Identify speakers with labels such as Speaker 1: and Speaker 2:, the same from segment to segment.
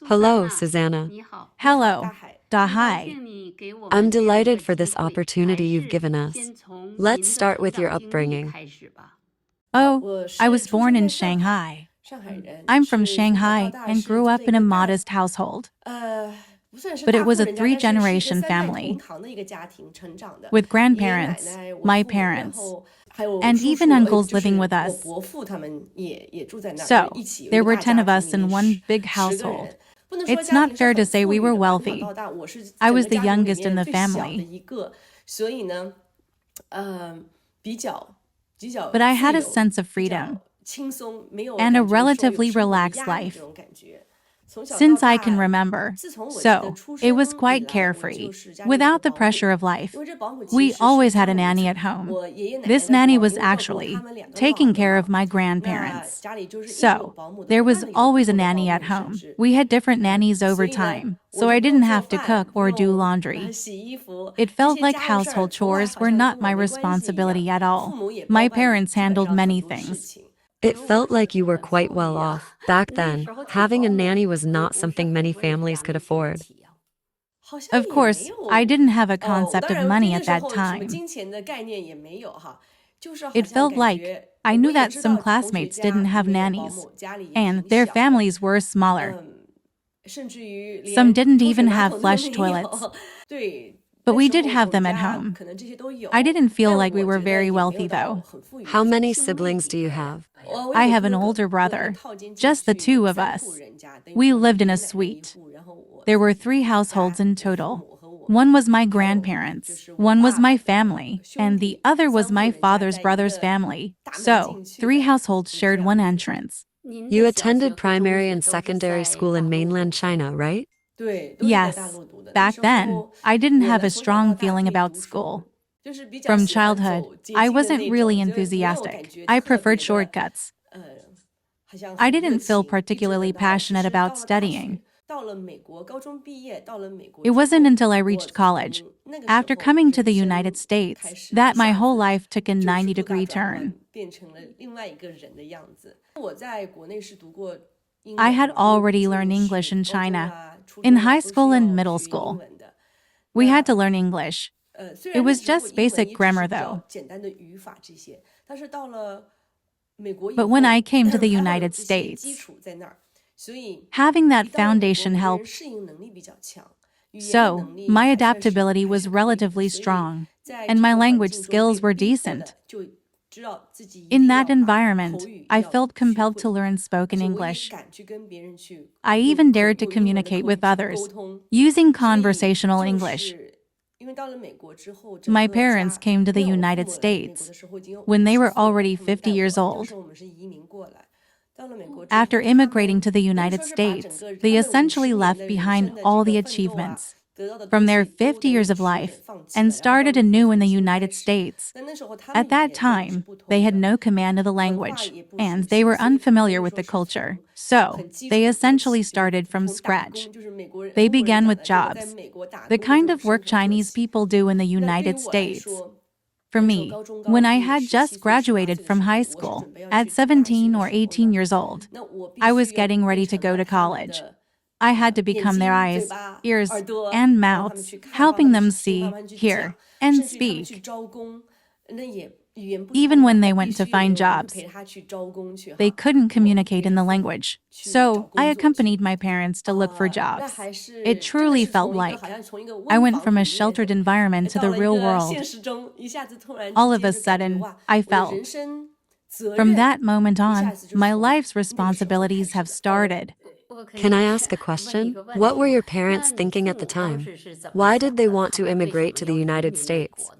Speaker 1: Hello, Susanna.
Speaker 2: Hello, Dahai.
Speaker 1: I'm delighted for this opportunity you've given us. Let's start with your upbringing.
Speaker 2: Oh, I was born in Shanghai. I'm from Shanghai and grew up in a modest household. But it was a three-generation family with grandparents, my parents, and even uncles living with us. So, there were 10 of us in one big household. It's not fair to say we were wealthy. I was the youngest in the family. But I had a sense of freedom and a relatively relaxed life since I can remember. So, it was quite carefree, without the pressure of life. We always had a nanny at home. This nanny was actually taking care of my grandparents. So, there was always a nanny at home. We had different nannies over time, so I didn't have to cook or do laundry. It felt like household chores were not my responsibility at all. My parents handled many things.
Speaker 1: It felt like you were quite well off. Back then, having a nanny was not something many families could afford.
Speaker 2: Of course, I didn't have a concept of money at that time. It felt like I knew that some classmates didn't have nannies, and their families were smaller. Some didn't even have flush toilets. But we did have them at home. I didn't feel like we were very wealthy, though.
Speaker 1: How many siblings do you have?
Speaker 2: I have an older brother, just the two of us. We lived in a suite. There were 3 households in total. One was my grandparents, one was my family, and the other was my father's brother's family. So, 3 households shared one entrance.
Speaker 1: You attended primary and secondary school in mainland China, right?
Speaker 2: Yes. Back then, I didn't have a strong feeling about school. From childhood, I wasn't really enthusiastic. I preferred shortcuts. I didn't feel particularly passionate about studying. It wasn't until I reached college, after coming to the United States, that my whole life took a 90-degree turn. I had already learned English in China, in high school and middle school. We had to learn English. It was just basic grammar, though. But when I came to the United States, having that foundation helped. So, my adaptability was relatively strong, and my language skills were decent. In that environment, I felt compelled to learn spoken English. I even dared to communicate with others, using conversational English. My parents came to the United States when they were already 50 years old. After immigrating to the United States, they essentially left behind all the achievements from their 50 years of life and started anew in the United States. At that time, they had no command of the language, and they were unfamiliar with the culture. So, they essentially started from scratch. They began with jobs, the kind of work Chinese people do in the United States. For me, when I had just graduated from high school, at 17 or 18 years old, I was getting ready to go to college. I had to become their eyes, ears, and mouths, helping them see, hear, and speak. Even when they went to find jobs, they couldn't communicate in the language. So, I accompanied my parents to look for jobs. It truly felt like I went from a sheltered environment to the real world. All of a sudden, I felt. From that moment on, my life's responsibilities have started.
Speaker 1: Can I ask a question? What were your parents thinking at the time? Why did they want to immigrate to the United States?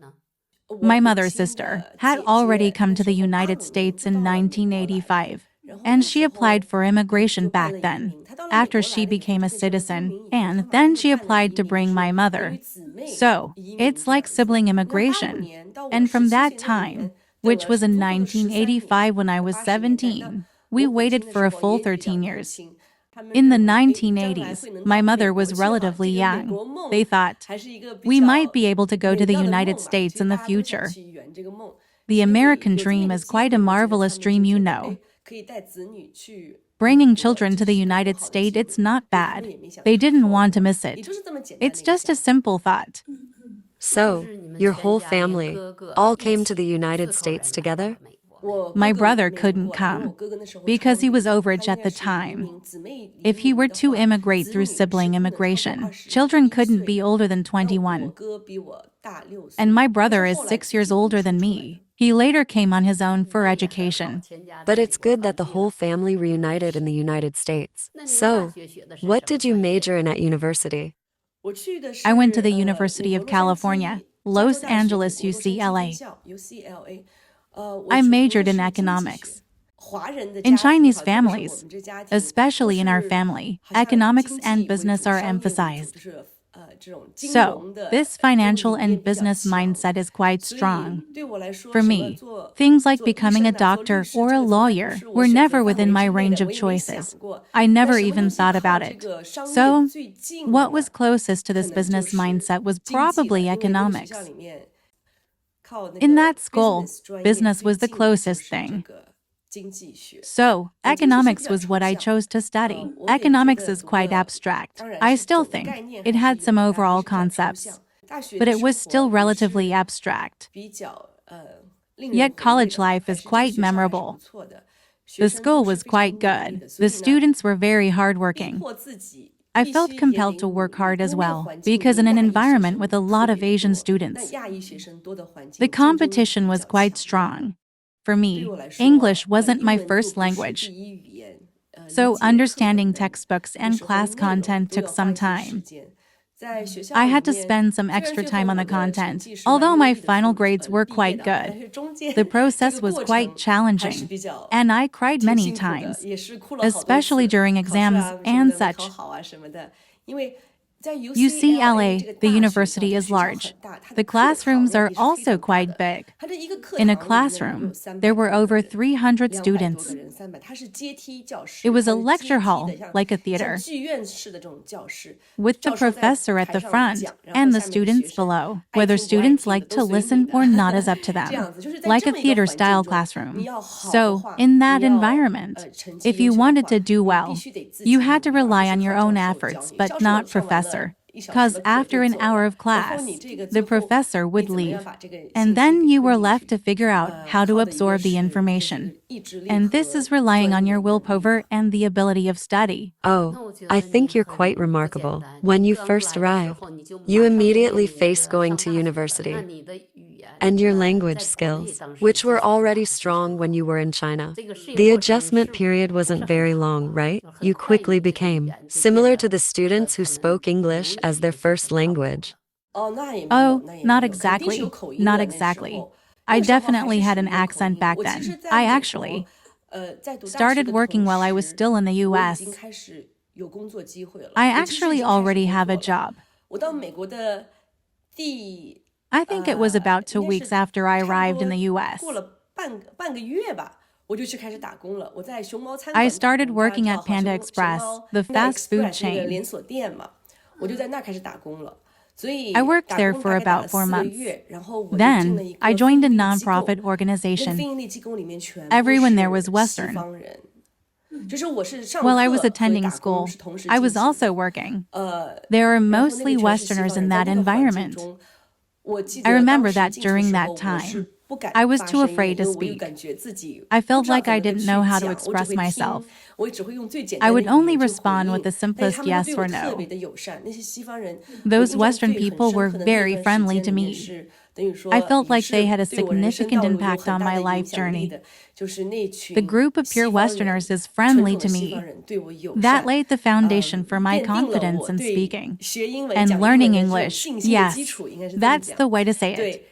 Speaker 2: My mother's sister had already come to the United States in 1985, and she applied for immigration back then, after she became a citizen, and then she applied to bring my mother. So, it's like sibling immigration. And from that time, which was in 1985 when I was 17, we waited for a full 13 years. In the 1980s, my mother was relatively young. They thought, we might be able to go to the United States in the future. The American dream is quite a marvelous dream, you know. Bringing children to the United States, it's not bad. They didn't want to miss it. It's just a simple thought.
Speaker 1: So, your whole family all came to the United States together?
Speaker 2: My brother couldn't come because he was overage at the time. If he were to immigrate through sibling immigration, children couldn't be older than 21. And my brother is 6 years older than me. He later came on his own for education.
Speaker 1: But it's good that the whole family reunited in the United States. So, what did you major in at university?
Speaker 2: I went to the University of California, Los Angeles, UCLA. I majored in economics. In Chinese families, especially in our family, economics and business are emphasized. So, this financial and business mindset is quite strong. For me, things like becoming a doctor or a lawyer were never within my range of choices. I never even thought about it. So, what was closest to this business mindset was probably economics. In that school, business was the closest thing. So, economics was what I chose to study. Economics is quite abstract. I still think it had some overall concepts, but it was still relatively abstract. Yet college life is quite memorable. The school was quite good. The students were very hardworking. I felt compelled to work hard as well, because in an environment with a lot of Asian students, the competition was quite strong. For me, English wasn't my first language, so understanding textbooks and class content took some time. I had to spend some extra time on the content, although my final grades were quite good. The process was quite challenging, and I cried many times, especially during exams and such. UCLA, the university is large. The classrooms are also quite big. In a classroom, there were over 300 students. It was a lecture hall, like a theater, with the professor at the front and the students below. Whether students liked to listen or not is up to them, like a theater-style classroom. So, in that environment, if you wanted to do well, you had to rely on your own efforts, but not professor. Because after an hour of class, the professor would leave, and then you were left to figure out how to absorb the information. And this is relying on your willpower and the ability of study.
Speaker 1: Oh, I think you're quite remarkable. When you first arrived, you immediately faced going to university. And your language skills, which were already strong when you were in China. The adjustment period wasn't very long, right? You quickly became similar to the students who spoke English as their first language.
Speaker 2: Oh, not exactly. Not exactly. I definitely had an accent back then. I actually started working while I was still in the US. I actually already have a job. I think it was about 2 weeks after I arrived in the US. I started working at Panda Express, the fast food chain. I worked there for about 4 months. Then, I joined a nonprofit organization. Everyone there was Western. While I was attending school, I was also working. There are mostly Westerners in that environment. I remember that during that time, I was too afraid to speak. I felt like I didn't know how to express myself. I would only respond with the simplest yes or no. Those Western people were very friendly to me. I felt like they had a significant impact on my life journey. The group of pure Westerners is friendly to me. That laid the foundation for my confidence in speaking and learning English. Yes, that's the way to say it.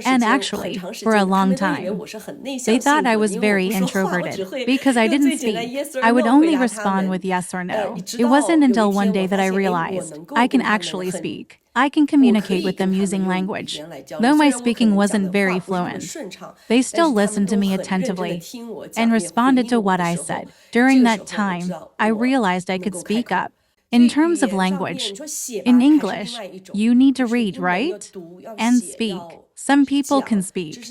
Speaker 2: And actually, for a long time, they thought I was very introverted because I didn't speak. I would only respond with yes or no. It wasn't until one day that I realized I can actually speak. I can communicate with them using language. Though my speaking wasn't very fluent, they still listened to me attentively and responded to what I said. During that time, I realized I could speak up. In terms of language, in English, you need to read, right? And speak. Some people can speak,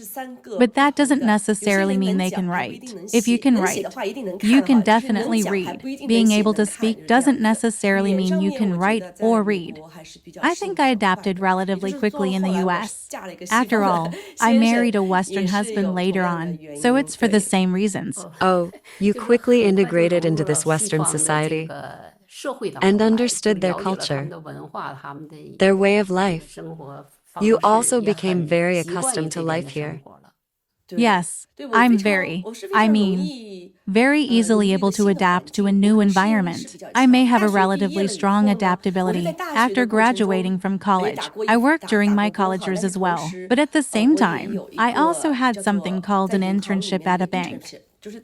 Speaker 2: but that doesn't necessarily mean they can write. If you can write, you can definitely read. Being able to speak doesn't necessarily mean you can write or read. I think I adapted relatively quickly in the US. After all, I married a Western husband later on, so it's for the same reasons.
Speaker 1: Oh, you quickly integrated into this Western society and understood their culture, their way of life. You also became very accustomed to life here.
Speaker 2: Yes, I mean, very easily able to adapt to a new environment. I may have a relatively strong adaptability. After graduating from college, I worked during my college years as well. But at the same time, I also had something called an internship at a bank.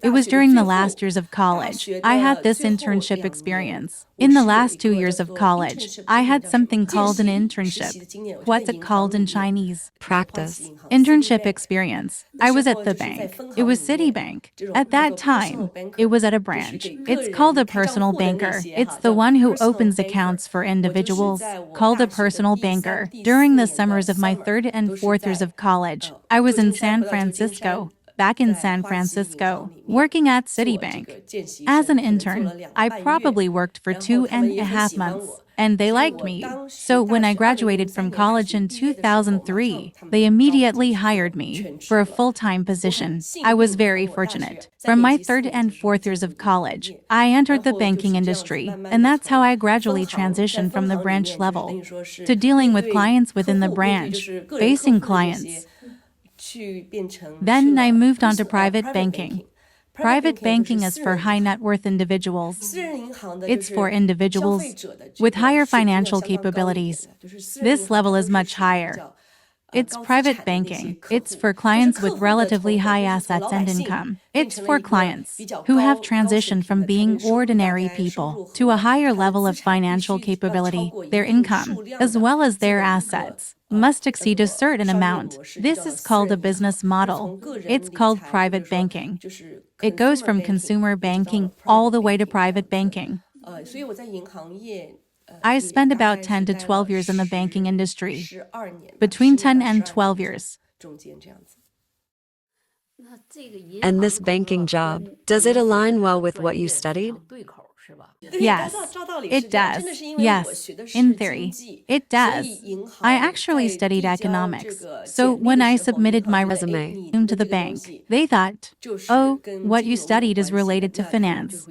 Speaker 2: It was during the last years of college. I had this internship experience. In the last 2 years of college, I had something called an internship. What's it called in Chinese?
Speaker 1: Practice.
Speaker 2: Internship experience. I was at the bank. It was Citibank. At that time, it was at a branch. It's called a personal banker. It's the one who opens accounts for individuals, called a personal banker. During the summers of my third and fourth years of college, I was in San Francisco. Back in San Francisco, working at Citibank. As an intern, I probably worked for 2.5 months, and they liked me. So when I graduated from college in 2003, they immediately hired me for a full-time position. I was very fortunate. From my third and fourth years of college, I entered the banking industry, and that's how I gradually transitioned from the branch level to dealing with clients within the branch, facing clients. Then I moved on to private banking. Private banking is for high net worth individuals. It's for individuals with higher financial capabilities. This level is much higher. It's private banking. It's for clients with relatively high assets and income. It's for clients who have transitioned from being ordinary people to a higher level of financial capability. Their income, as well as their assets, must exceed a certain amount. This is called a business model. It's called private banking. It goes from consumer banking all the way to private banking. I spent about 10 to 12 years in the banking industry, between 10 and 12 years.
Speaker 1: And this banking job, does it align well with what you studied?
Speaker 2: Yes, it does. Yes, in theory, it does. I actually studied economics, so when I submitted my resume to the bank, they thought, oh, what you studied is related to finance.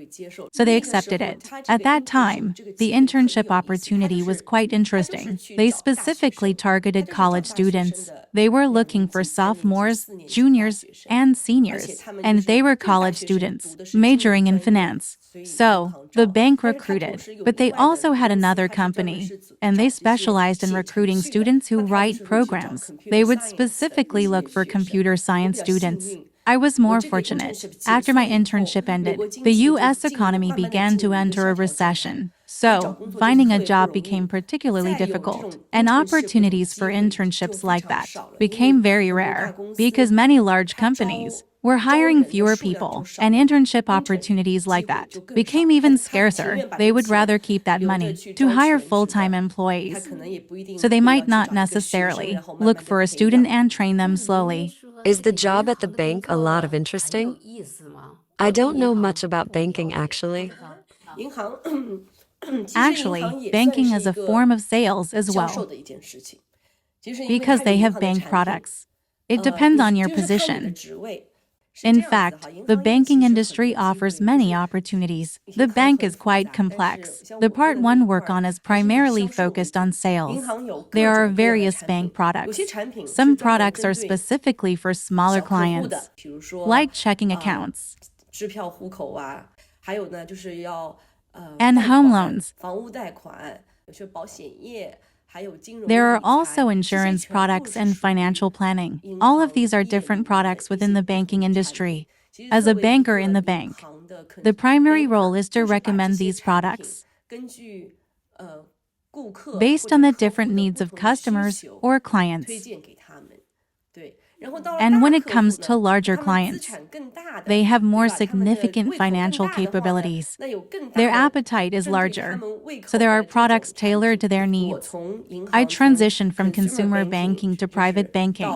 Speaker 2: So they accepted it. At that time, the internship opportunity was quite interesting. They specifically targeted college students. They were looking for sophomores, juniors, and seniors, and they were college students, majoring in finance. So, the bank recruited, but they also had another company, and they specialized in recruiting students who write programs. They would specifically look for computer science students. I was more fortunate. After my internship ended, the US economy began to enter a recession. So, finding a job became particularly difficult, and opportunities for internships like that became very rare because many large companies were hiring fewer people, and internship opportunities like that became even scarcer. They would rather keep that money to hire full-time employees. So they might not necessarily look for a student and train them slowly.
Speaker 1: Is the job at the bank a lot of interesting? I don't know much about banking, actually.
Speaker 2: Actually, banking is a form of sales as well, because they have bank products. It depends on your position. In fact, the banking industry offers many opportunities. The bank is quite complex. The part one work on is primarily focused on sales. There are various bank products. Some products are specifically for smaller clients, like checking accounts and home loans. There are also insurance products and financial planning. All of these are different products within the banking industry. As a banker in the bank, the primary role is to recommend these products based on the different needs of customers or clients. And when it comes to larger clients, they have more significant financial capabilities. Their appetite is larger, so there are products tailored to their needs. I transitioned from consumer banking to private banking,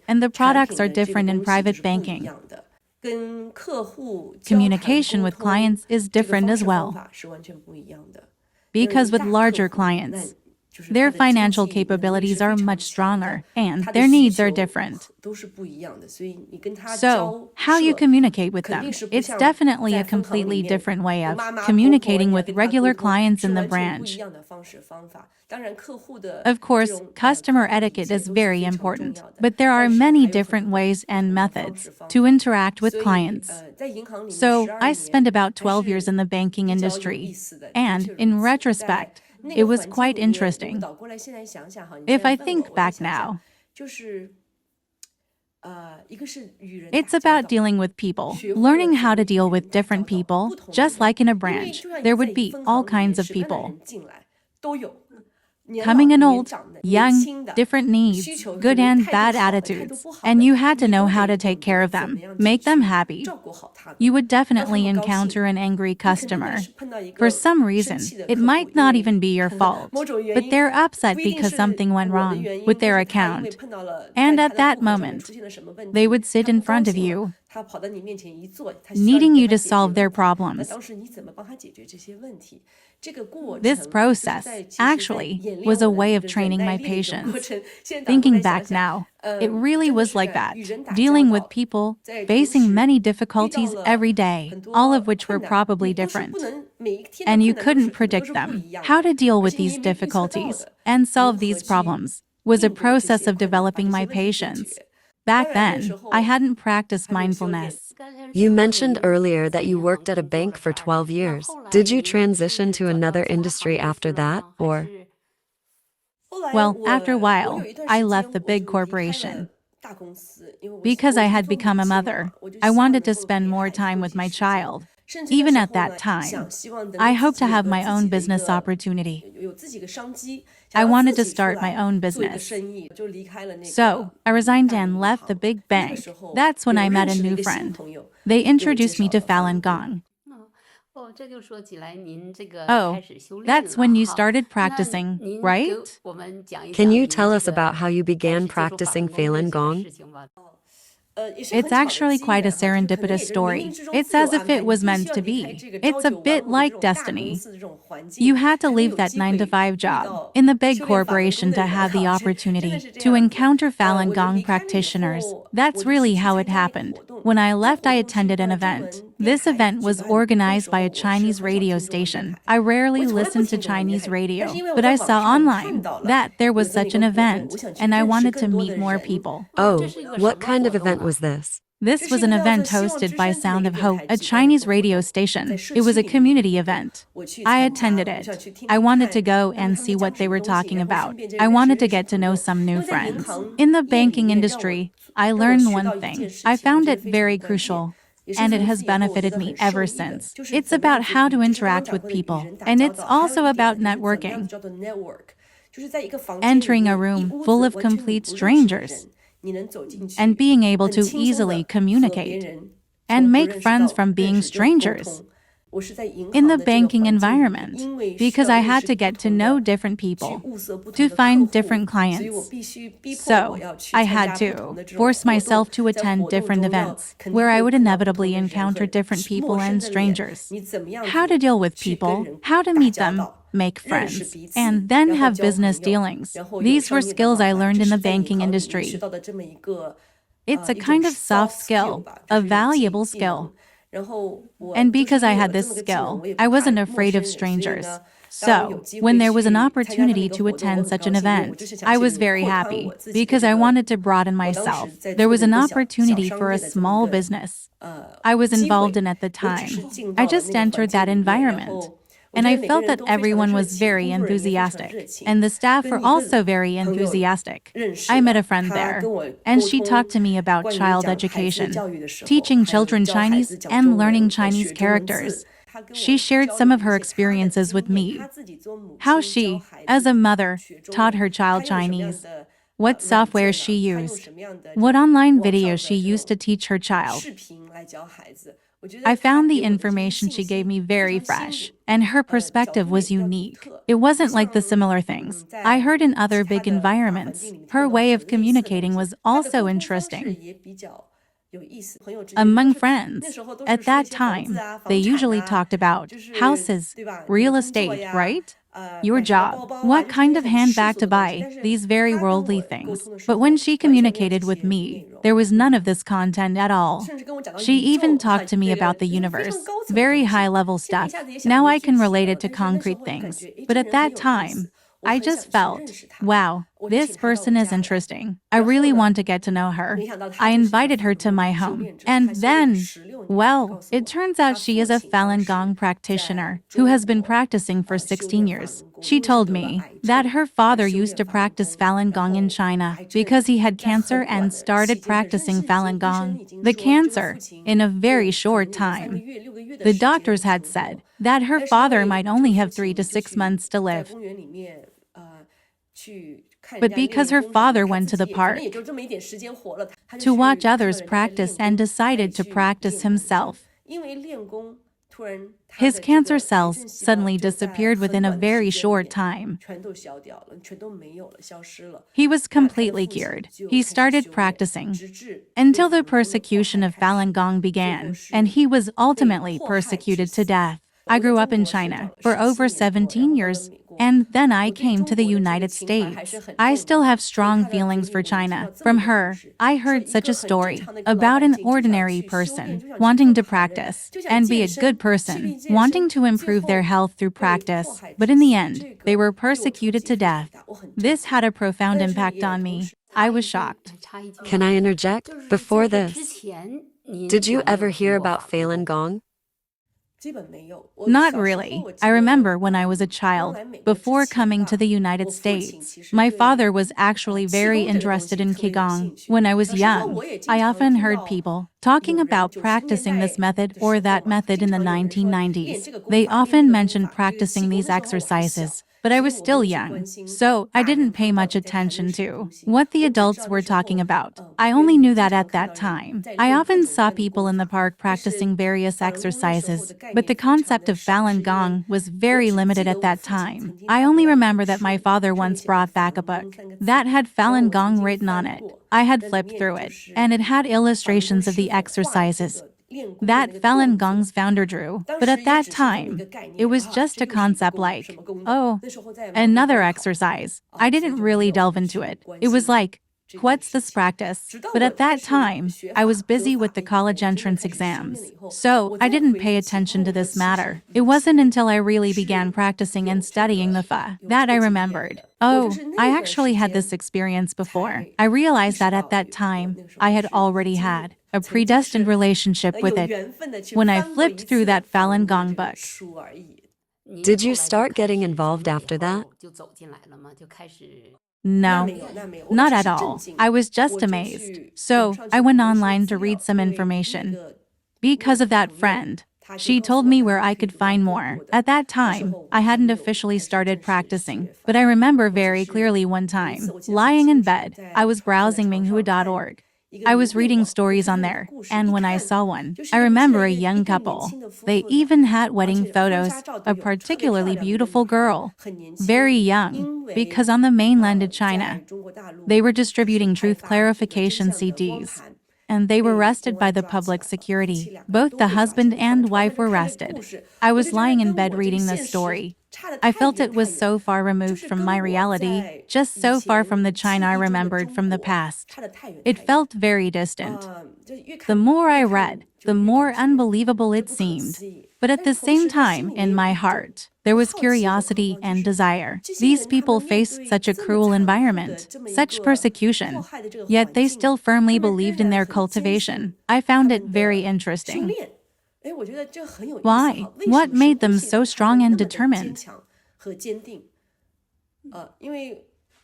Speaker 2: and the products are different in private banking. Communication with clients is different as well. Because with larger clients, their financial capabilities are much stronger, and their needs are different. So, how you communicate with them? It's definitely a completely different way of communicating with regular clients in the branch. Of course, customer etiquette is very important, but there are many different ways and methods to interact with clients. So, I spent about 12 years in the banking industry, and in retrospect, it was quite interesting. If I think back now, it's about dealing with people, learning how to deal with different people. Just like in a branch, there would be all kinds of people. Coming in old, young, different needs, good and bad attitudes, and you had to know how to take care of them, make them happy. You would definitely encounter an angry customer. For some reason, it might not even be your fault, but they're upset because something went wrong with their account. And at that moment, they would sit in front of you, needing you to solve their problems. This process, actually, was a way of training my patience. Thinking back now, it really was like that, dealing with people, facing many difficulties every day, all of which were probably different. And you couldn't predict them. How to deal with these difficulties and solve these problems was a process of developing my patience. Back then, I hadn't practiced mindfulness.
Speaker 1: You mentioned earlier that you worked at a bank for 12 years. Did you transition to another industry after that, or?
Speaker 2: Well, after a while, I left the big corporation. Because I had become a mother, I wanted to spend more time with my child. Even at that time, I hoped to have my own business opportunity. I wanted to start my own business. So, I resigned and left the big bank. That's when I met a new friend. They introduced me to Falun Gong. Oh, that's when you started practicing, right?
Speaker 1: Can you tell us about how you began practicing Falun Gong?
Speaker 2: It's actually quite a serendipitous story. It's as if it was meant to be. It's a bit like destiny. You had to leave that 9-to-5 job in the big corporation to have the opportunity to encounter Falun Gong practitioners. That's really how it happened. When I left, I attended an event. This event was organized by a Chinese radio station. I rarely listened to Chinese radio, but I saw online that there was such an event, and I wanted to meet more people.
Speaker 1: Oh, what kind of event was this?
Speaker 2: This was an event hosted by Sound of Hope, a Chinese radio station. It was a community event. I attended it. I wanted to go and see what they were talking about. I wanted to get to know some new friends. In the banking industry, I learned one thing. I found it very crucial, and it has benefited me ever since. It's about how to interact with people, and it's also about networking. Entering a room full of complete strangers and being able to easily communicate and make friends from being strangers in the banking environment, because I had to get to know different people to find different clients. So I had to force myself to attend different events where I would inevitably encounter different people and strangers. How to deal with people, how to meet them, make friends, and then have business dealings. These were skills I learned in the banking industry. It's a kind of soft skill, a valuable skill. And because I had this skill, I wasn't afraid of strangers. So, when there was an opportunity to attend such an event, I was very happy because I wanted to broaden myself. There was an opportunity for a small business I was involved in at the time. I just entered that environment. And I felt that everyone was very enthusiastic, and the staff were also very enthusiastic. I met a friend there, and she talked to me about child education, teaching children Chinese and learning Chinese characters. She shared some of her experiences with me, how she, as a mother, taught her child Chinese. what software she used, what online videos she used to teach her child. I found the information she gave me very fresh, and her perspective was unique. It wasn't like the similar things I heard in other big environments. Her way of communicating was also interesting. Among friends, at that time, they usually talked about houses, real estate, right? Your job, what kind of handbag to buy, these very worldly things. But when she communicated with me, there was none of this content at all. She even talked to me about the universe, very high-level stuff. Now I can relate it to concrete things. But at that time, I just felt, wow, this person is interesting. I really want to get to know her. I invited her to my home. And then, well, it turns out she is a Falun Gong practitioner who has been practicing for 16 years. She told me that her father used to practice Falun Gong in China because he had cancer and started practicing Falun Gong. The cancer, in a very short time. The doctors had said that her father might only have 3 to 6 months to live. But because her father went to the park to watch others practice and decided to practice himself, his cancer cells suddenly disappeared within a very short time. He was completely cured. He started practicing until the persecution of Falun Gong began, and he was ultimately persecuted to death. I grew up in China for over 17 years, and then I came to the United States. I still have strong feelings for China. From her, I heard such a story about an ordinary person wanting to practice and be a good person, wanting to improve their health through practice, but in the end, they were persecuted to death. This had a profound impact on me. I was shocked.
Speaker 1: Can I interject? Before this, did you ever hear about Falun Gong?
Speaker 2: Not really. I remember when I was a child, before coming to the United States, my father was actually very interested in Qigong. When I was young, I often heard people talking about practicing this method or that method in the 1990s. They often mentioned practicing these exercises. But I was still young, so I didn't pay much attention to what the adults were talking about. I only knew that at that time. I often saw people in the park practicing various exercises, but the concept of Falun Gong was very limited at that time. I only remember that my father once brought back a book that had Falun Gong written on it. I had flipped through it, and it had illustrations of the exercises that Falun Gong's founder drew. But at that time, it was just a concept like, oh, another exercise. I didn't really delve into it. It was like, what's this practice? But at that time, I was busy with the college entrance exams, so I didn't pay attention to this matter. It wasn't until I really began practicing and studying the Fa that I remembered, oh, I actually had this experience before. I realized that at that time, I had already had a predestined relationship with it when I flipped through that Falun Gong book.
Speaker 1: Did you start getting involved after that?
Speaker 2: No, not at all. I was just amazed. So I went online to read some information. Because of that friend, she told me where I could find more. At that time, I hadn't officially started practicing, but I remember very clearly one time, lying in bed, I was browsing minghua.org. I was reading stories on there, and when I saw one, I remember a young couple. They even had wedding photos, a particularly beautiful girl, very young, because on the mainland of China, they were distributing truth clarification CDs, and they were arrested by the public security. Both the husband and wife were arrested. I was lying in bed reading this story. I felt it was so far removed from my reality, just so far from the China I remembered from the past. It felt very distant. The more I read, the more unbelievable it seemed. But at the same time, in my heart, there was curiosity and desire. These people faced such a cruel environment, such persecution, yet they still firmly believed in their cultivation. I found it very interesting. Why? What made them so strong and determined?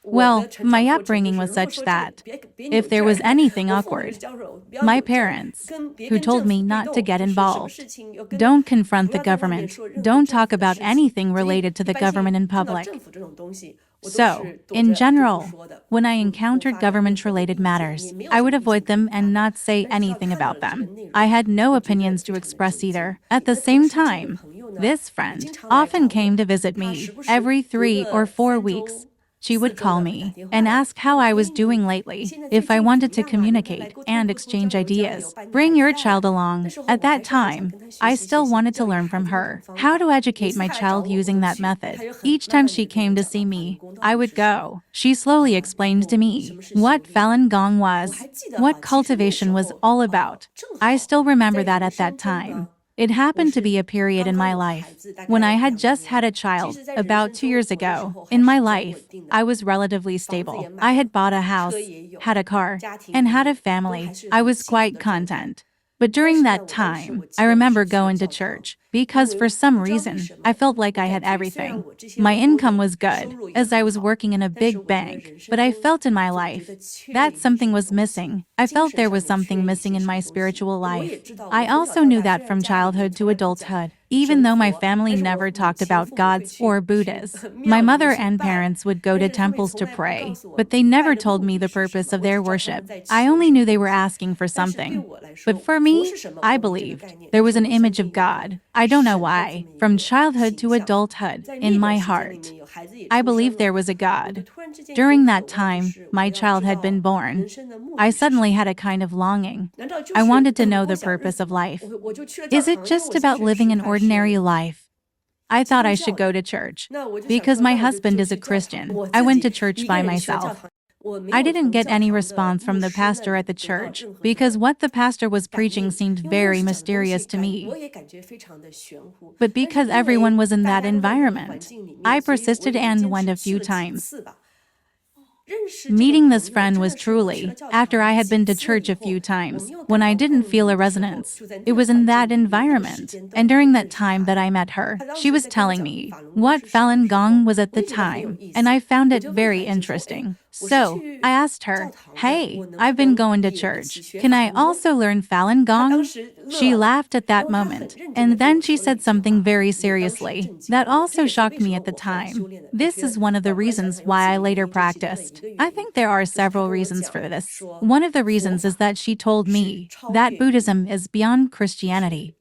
Speaker 2: Well, my upbringing was such that if there was anything awkward, my parents, who told me not to get involved, don't confront the government, don't talk about anything related to the government in public. So, in general, when I encountered government-related matters, I would avoid them and not say anything about them. I had no opinions to express either. At the same time, this friend often came to visit me every 3 or 4 weeks. She would call me and ask how I was doing lately, if I wanted to communicate and exchange ideas. Bring your child along. At that time, I still wanted to learn from her how to educate my child using that method. Each time she came to see me, I would go. She slowly explained to me what Falun Gong was, what cultivation was all about. I still remember that time. It happened to be a period in my life when I had just had a child about 2 years ago. In my life, I was relatively stable. I had bought a house, had a car, and had a family. I was quite content. But during that time, I remember going to church because for some reason, I felt like I had everything. My income was good as I was working in a big bank, but I felt in my life that something was missing. I felt there was something missing in my spiritual life. I also knew that from childhood to adulthood. Even though my family never talked about gods or Buddhas, my mother and parents would go to temples to pray, but they never told me the purpose of their worship. I only knew they were asking for something. But for me, I believed there was an image of God. I don't know why. From childhood to adulthood, in my heart, I believed there was a God. During that time, my child had been born. I suddenly had a kind of longing. I wanted to know the purpose of life. Is it just about living an ordinary life? I thought I should go to church. Because my husband is a Christian, I went to church by myself. I didn't get any response from the pastor at the church because what the pastor was preaching seemed very mysterious to me. But because everyone was in that environment, I persisted and went a few times. Meeting this friend was truly, after I had been to church a few times, when I didn't feel a resonance. It was in that environment, and during that time that I met her, she was telling me what Falun Gong was at the time, and I found it very interesting. So, I asked her, "Hey, I've been going to church. Can I also learn Falun Gong?" She laughed at that moment, and then she said something very seriously that also shocked me at the time. This is one of the reasons why I later practiced. I think there are several reasons for this. One of the reasons is that she told me that Buddhism is beyond Christianity.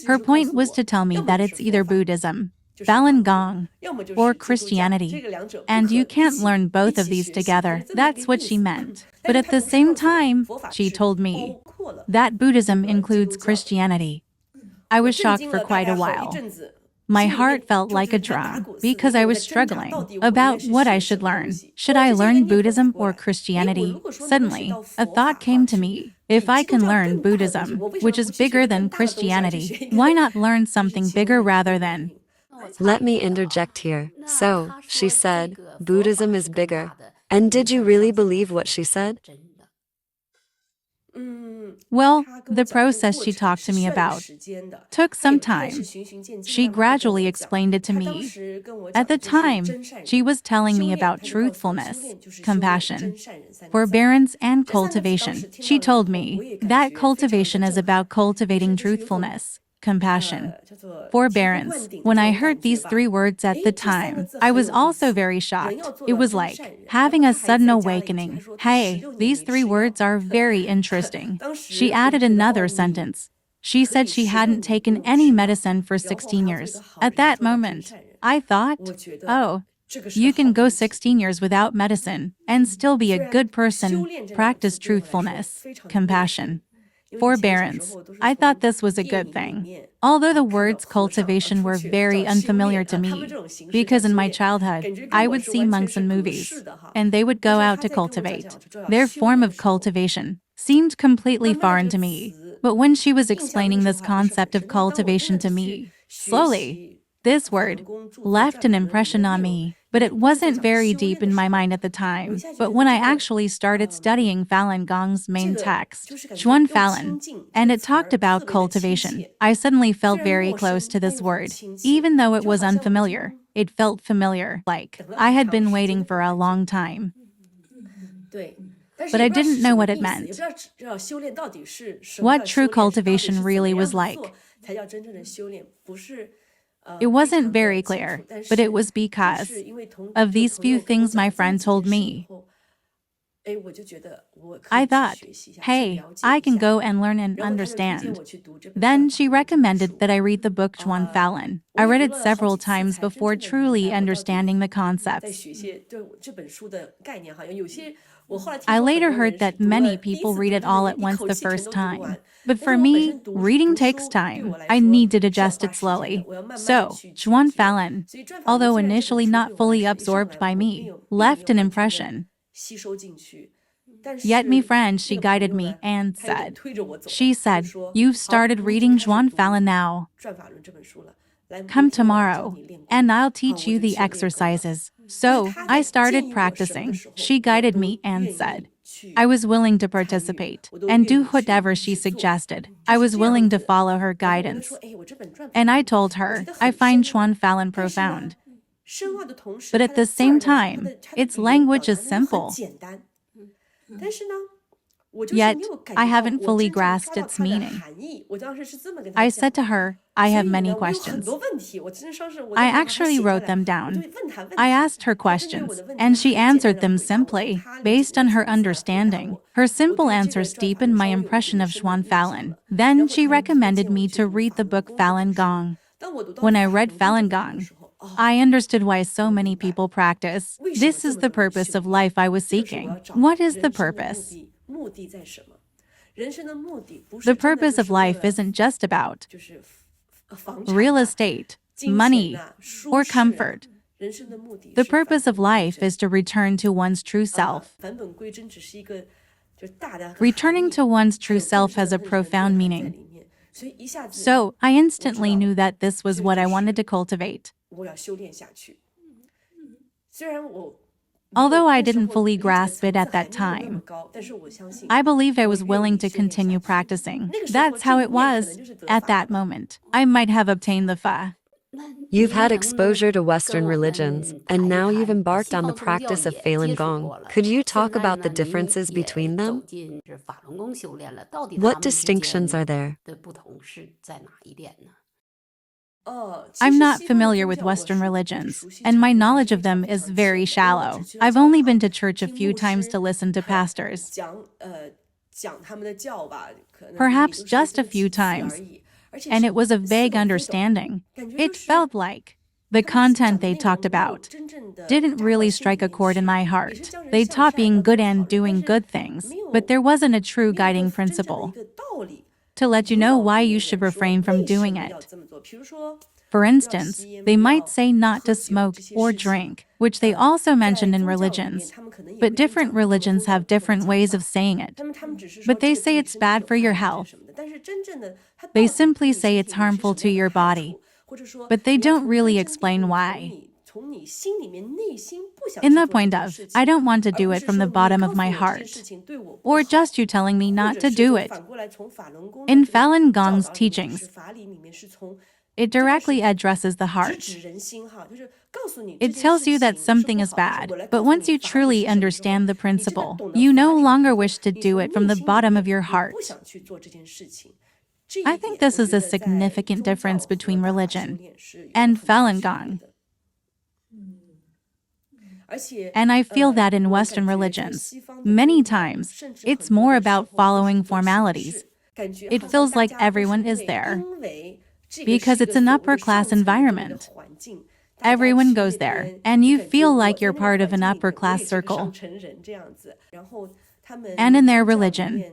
Speaker 2: Her point was to tell me that it's either Buddhism, Falun Gong, or Christianity. And you can't learn both of these together. That's what she meant. But at the same time, she told me that Buddhism includes Christianity. I was shocked for quite a while. My heart felt like a drum because I was struggling about what I should learn. Should I learn Buddhism or Christianity? Suddenly, a thought came to me. If I can learn Buddhism, which is bigger than Christianity, why not learn something bigger rather than?
Speaker 1: Let me interject here. So, she said, Buddhism is bigger. And did you really believe what she said?
Speaker 2: Well, the process she talked to me about took some time. She gradually explained it to me. At the time, she was telling me about truthfulness, compassion, forbearance, and cultivation. She told me that cultivation is about cultivating truthfulness, compassion, forbearance. When I heard these 3 words at the time, I was also very shocked. It was like having a sudden awakening. Hey, these 3 words are very interesting. She added another sentence. She said she hadn't taken any medicine for 16 years. At that moment, I thought, oh, you can go 16 years without medicine and still be a good person, practice truthfulness, compassion, forbearance. I thought this was a good thing. Although the words cultivation were very unfamiliar to me, because in my childhood, I would see monks in movies, and they would go out to cultivate. Their form of cultivation seemed completely foreign to me. But when she was explaining this concept of cultivation to me, slowly, this word left an impression on me. But it wasn't very deep in my mind at the time. But when I actually started studying Falun Gong's main text, Chuan Falun, and it talked about cultivation, I suddenly felt very close to this word. Even though it was unfamiliar, it felt familiar, like I had been waiting for a long time. But I didn't know what it meant. What true cultivation really was like. It wasn't very clear, but it was because of these few things my friend told me. I thought, hey, I can go and learn and understand. Then she recommended that I read the book Zhuan Falun. I read it several times before truly understanding the concepts. I later heard that many people read it all at once the first time. But for me, reading takes time. I need to digest it slowly. So, Zhuan Falun, although initially not fully absorbed by me, left an impression. Yet my friend, she guided me and said, you've started reading Zhuan Falun now. Come tomorrow, and I'll teach you the exercises. So, I started practicing. She guided me and said, I was willing to participate and do whatever she suggested. I was willing to follow her guidance. And I told her, I find Zhuan Falun profound. But at the same time, its language is simple. Yet, I haven't fully grasped its meaning. I said to her, I have many questions. I actually wrote them down. I asked her questions, and she answered them simply, based on her understanding. Her simple answers deepened my impression of Zhuan Falun. Then she recommended me to read the book Falun Gong. When I read Falun Gong, I understood why so many people practice. This is the purpose of life I was seeking. What is the purpose? The purpose of life isn't just about real estate, money, or comfort. The purpose of life is to return to one's true self. Returning to one's true self has a profound meaning. So, I instantly knew that this was what I wanted to cultivate. Although I didn't fully grasp it at that time, I believe I was willing to continue practicing. That's how it was at that moment. I might have obtained the fa.
Speaker 1: You've had exposure to Western religions, and now you've embarked on the practice of Falun Gong. Could you talk about the differences between them? What distinctions are there?
Speaker 2: I'm not familiar with Western religions, and my knowledge of them is very shallow. I've only been to church a few times to listen to pastors. Perhaps just a few times. And it was a vague understanding. It felt like the content they talked about didn't really strike a chord in my heart. They taught being good and doing good things, but there wasn't a true guiding principle to let you know why you should refrain from doing it. For instance, they might say not to smoke or drink, which they also mention in religions. But different religions have different ways of saying it. But they say it's bad for your health. They simply say it's harmful to your body. But they don't really explain why. In the point of, I don't want to do it from the bottom of my heart. Or just you telling me not to do it. In Falun Gong's teachings, it directly addresses the heart. It tells you that something is bad, but once you truly understand the principle, you no longer wish to do it from the bottom of your heart. I think this is a significant difference between religion and Falun Gong. And I feel that in Western religions, many times, it's more about following formalities. It feels like everyone is there because it's an upper-class environment. Everyone goes there, and you feel like you're part of an upper-class circle. And in their religion,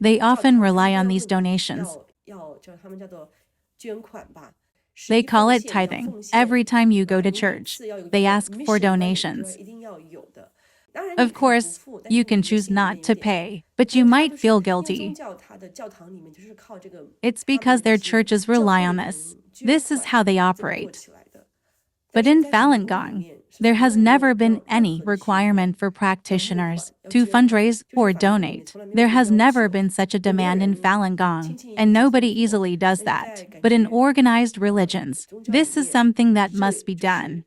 Speaker 2: they often rely on these donations. They call it tithing. Every time you go to church, they ask for donations. Of course, you can choose not to pay, but you might feel guilty. It's because their churches rely on this. This is how they operate. But in Falun Gong, there has never been any requirement for practitioners to fundraise or donate. There has never been such a demand in Falun Gong, and nobody easily does that. But in organized religions, this is something that must be done.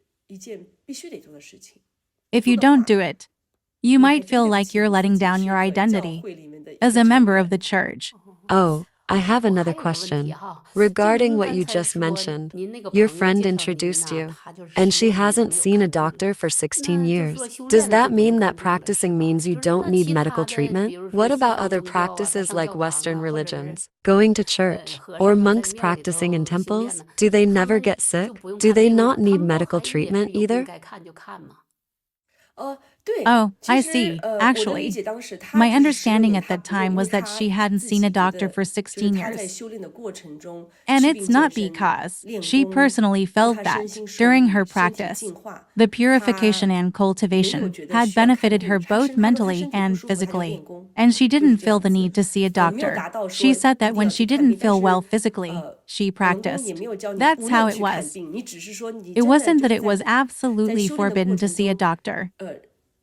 Speaker 2: If you don't do it, you might feel like you're letting down your identity as a member of the church.
Speaker 1: Oh, I have another question. Regarding what you just mentioned, your friend introduced you, and she hasn't seen a doctor for 16 years. Does that mean that practicing means you don't need medical treatment? What about other practices like Western religions? Going to church, or monks practicing in temples? Do they never get sick? Do they not need medical treatment either?
Speaker 2: Oh, I see. Actually, my understanding at that time was that she hadn't seen a doctor for 16 years. And it's not because she personally felt that during her practice, the purification and cultivation had benefited her both mentally and physically. And she didn't feel the need to see a doctor. She said that when she didn't feel well physically, she practiced. That's how it was. It wasn't that it was absolutely forbidden to see a doctor.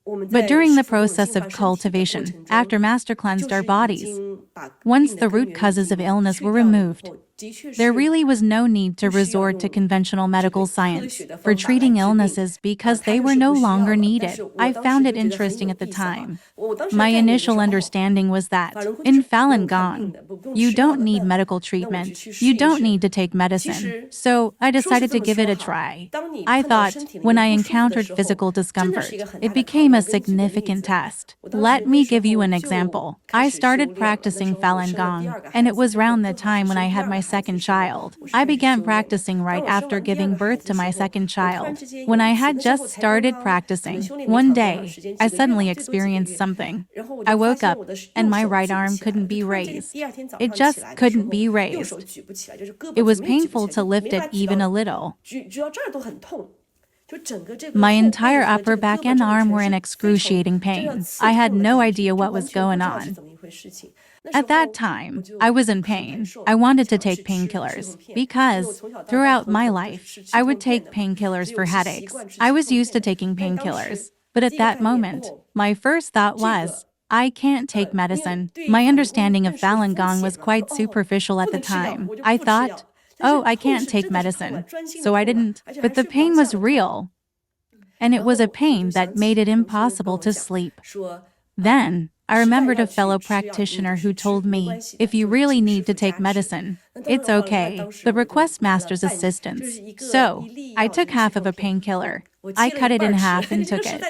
Speaker 2: But during the process of cultivation, after Master cleansed our bodies, once the root causes of illness were removed, there really was no need to resort to conventional medical science for treating illnesses because they were no longer needed. I found it interesting at the time. My initial understanding was that, in Falun Gong, you don't need medical treatment, you don't need to take medicine, so I decided to give it a try. I thought, when I encountered physical discomfort, it became a significant test. Let me give you an example. I started practicing Falun Gong, and it was around the time when I had my second child. I began practicing right after giving birth to my second child. When I had just started practicing, one day, I suddenly experienced something. I woke up, and my right arm couldn't be raised. It just couldn't be raised. It was painful to lift it even a little. My entire upper back and arm were in excruciating pain. I had no idea what was going on. At that time, I was in pain. I wanted to take painkillers because, throughout my life, I would take painkillers for headaches. I was used to taking painkillers. But at that moment, my first thought was, I can't take medicine. My understanding of Falun Gong was quite superficial at the time. I thought, oh, I can't take medicine. So I didn't. But the pain was real. And it was a pain that made it impossible to sleep. Then, I remembered a fellow practitioner who told me, if you really need to take medicine, it's okay, but request master's assistance. So, I took half of a painkiller. I cut it in half and took it.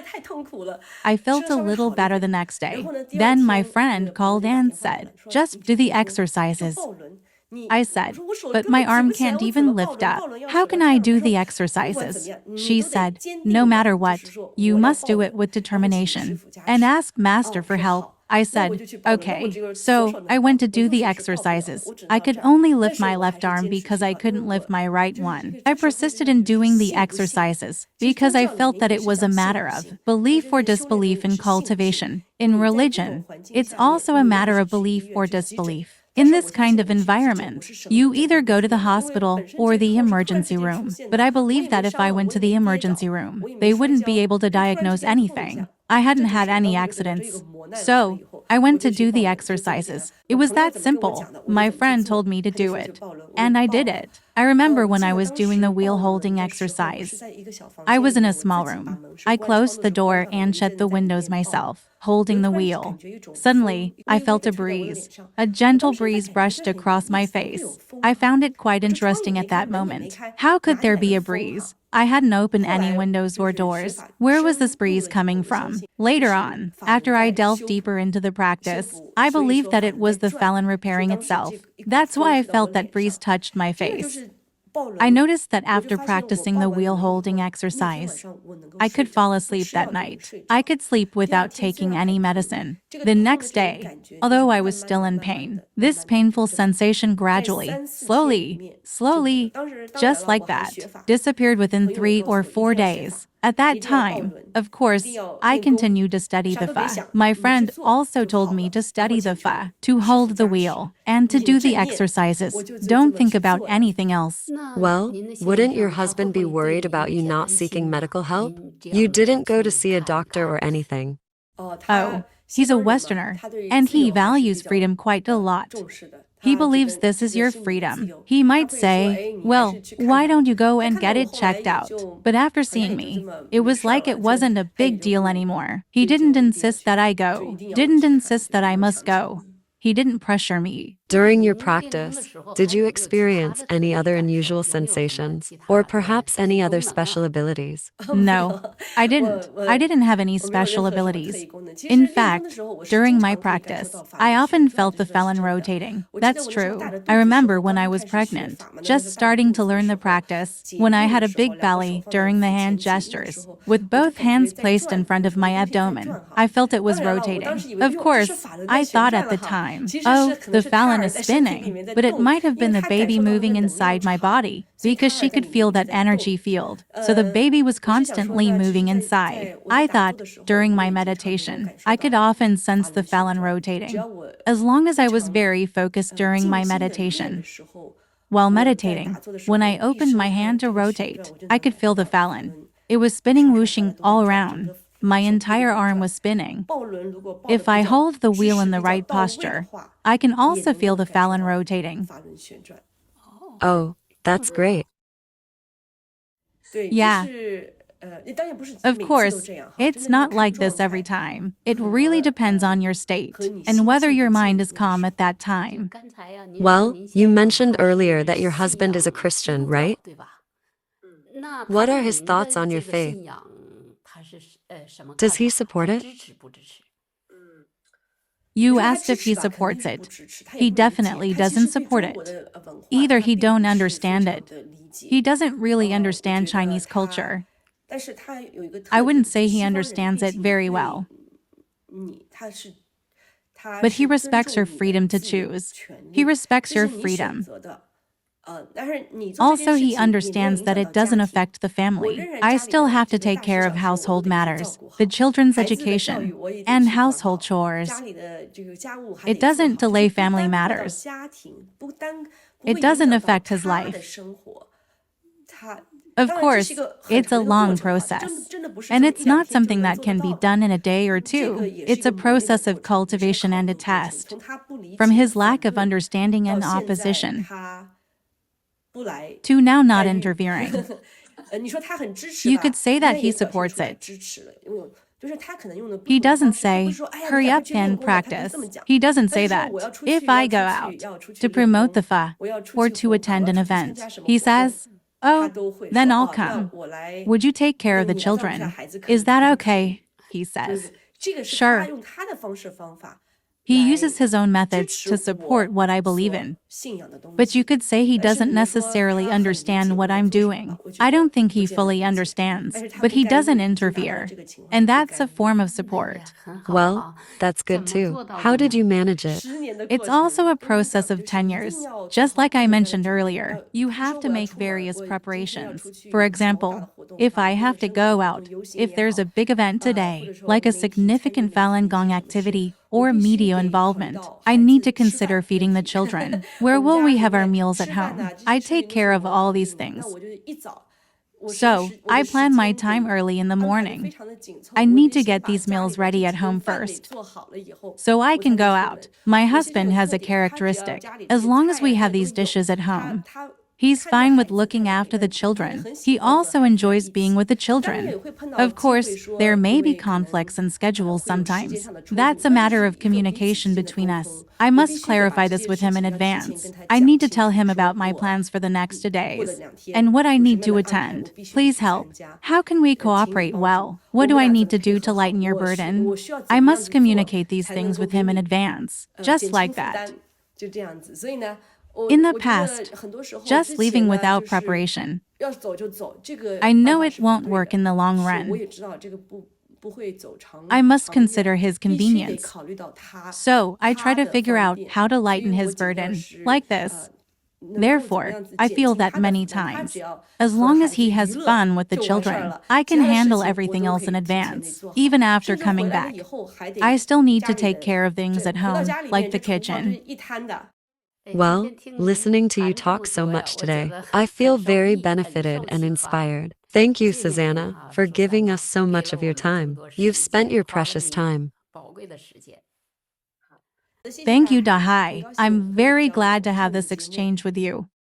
Speaker 2: I felt a little better the next day. Then my friend called and said, just do the exercises. I said, but my arm can't even lift up. How can I do the exercises? She said, no matter what, you must do it with determination and ask Master for help. I said, okay. So I went to do the exercises. I could only lift my left arm because I couldn't lift my right one. I persisted in doing the exercises because I felt that it was a matter of belief or disbelief in cultivation. In religion, it's also a matter of belief or disbelief. In this kind of environment, you either go to the hospital or the emergency room. But I believe that if I went to the emergency room, they wouldn't be able to diagnose anything. I hadn't had any accidents. So, I went to do the exercises. It was that simple. My friend told me to do it. And I did it. I remember when I was doing the wheel holding exercise. I was in a small room. I closed the door and shut the windows myself, holding the wheel. Suddenly, I felt a breeze. A gentle breeze brushed across my face. I found it quite interesting at that moment. How could there be a breeze? I hadn't opened any windows or doors. Where was this breeze coming from? Later on, after I delved deeper into the practice, I believed that it was the Falun repairing itself. That's why I felt that breeze touched my face. I noticed that after practicing the wheel holding exercise, I could fall asleep that night. I could sleep without taking any medicine. The next day, although I was still in pain, this painful sensation gradually, slowly, just like that, disappeared within 3 or 4 days. At that time, of course, I continued to study the Fa. My friend also told me to study the Fa, to hold the wheel, and to do the exercises. Don't think about anything else.
Speaker 1: Well, wouldn't your husband be worried about you not seeking medical help? You didn't go to see a doctor or anything.
Speaker 2: Oh, he's a Westerner, and he values freedom quite a lot. He believes this is your freedom. He might say, well, why don't you go and get it checked out? But after seeing me, it was like it wasn't a big deal anymore. He didn't insist that I go, didn't insist that I must go. He didn't pressure me.
Speaker 1: During your practice, did you experience any other unusual sensations, or perhaps any other special abilities?
Speaker 2: No, I didn't. I didn't have any special abilities. In fact, during my practice, I often felt the Falun rotating. That's true. I remember when I was pregnant, just starting to learn the practice, when I had a big belly during the hand gestures, with both hands placed in front of my abdomen. I felt it was rotating. Of course, I thought at the time, oh, the Falun is spinning, but it might have been the baby moving inside my body, because she could feel that energy field. So the baby was constantly moving inside. I thought, during my meditation, I could often sense the Falun rotating, as long as I was very focused during my meditation. While meditating, when I opened my hand to rotate, I could feel the Falun. It was spinning, whooshing all around. My entire arm was spinning. If I hold the wheel in the right posture, I can also feel the Falun rotating.
Speaker 1: Oh, that's great.
Speaker 2: Yeah. Of course, it's not like this every time. It really depends on your state and whether your mind is calm at that time.
Speaker 1: Well, you mentioned earlier that your husband is a Christian, right? What are his thoughts on your faith? Does he support it?
Speaker 2: You asked if he supports it. He definitely doesn't support it. Either he don't understand it. He doesn't really understand Chinese culture. I wouldn't say he understands it very well. But he respects your freedom to choose. He respects your freedom. Also, he understands that it doesn't affect the family. I still have to take care of household matters, the children's education, and household chores. It doesn't delay family matters. It doesn't affect his life. Of course, it's a long process, and it's not something that can be done in a day or two. It's a process of cultivation and a test. From his lack of understanding and opposition to now not interfering. You could say that he supports it. He doesn't say, hurry up and practice. He doesn't say that. If I go out to promote the Fa or to attend an event, he says, oh, then I'll come. Would you take care of the children? Is that okay? He says. Sure. He uses his own methods to support what I believe in. But you could say he doesn't necessarily understand what I'm doing. I don't think he fully understands, but he doesn't interfere. And that's a form of support.
Speaker 1: Well, that's good too. How did you manage it?
Speaker 2: It's also a process of 10 years. Just like I mentioned earlier, you have to make various preparations. For example, if I have to go out, if there's a big event today, like a significant Falun Gong activity, or media involvement, I need to consider feeding the children. Where will we have our meals at home? I take care of all these things. So, I plan my time early in the morning. I need to get these meals ready at home first, so I can go out. My husband has a characteristic. As long as we have these dishes at home, he's fine with looking after the children. He also enjoys being with the children. Of course, there may be conflicts and schedules sometimes. That's a matter of communication between us. I must clarify this with him in advance. I need to tell him about my plans for the next 2 days and what I need to attend. Please help. How can we cooperate well? What do I need to do to lighten your burden? I must communicate these things with him in advance, just like that. In the past, just leaving without preparation, I know it won't work in the long run. I must consider his convenience. So I try to figure out how to lighten his burden, like this. Therefore, I feel that many times. As long as he has fun with the children, I can handle everything else in advance. Even after coming back, I still need to take care of things at home, like the kitchen.
Speaker 1: Well, listening to you talk so much today, I feel very benefited and inspired. Thank you, Susanna, for giving us so much of your time. You've spent your precious time.
Speaker 2: Thank you, Dahai. I'm very glad to have this exchange with you.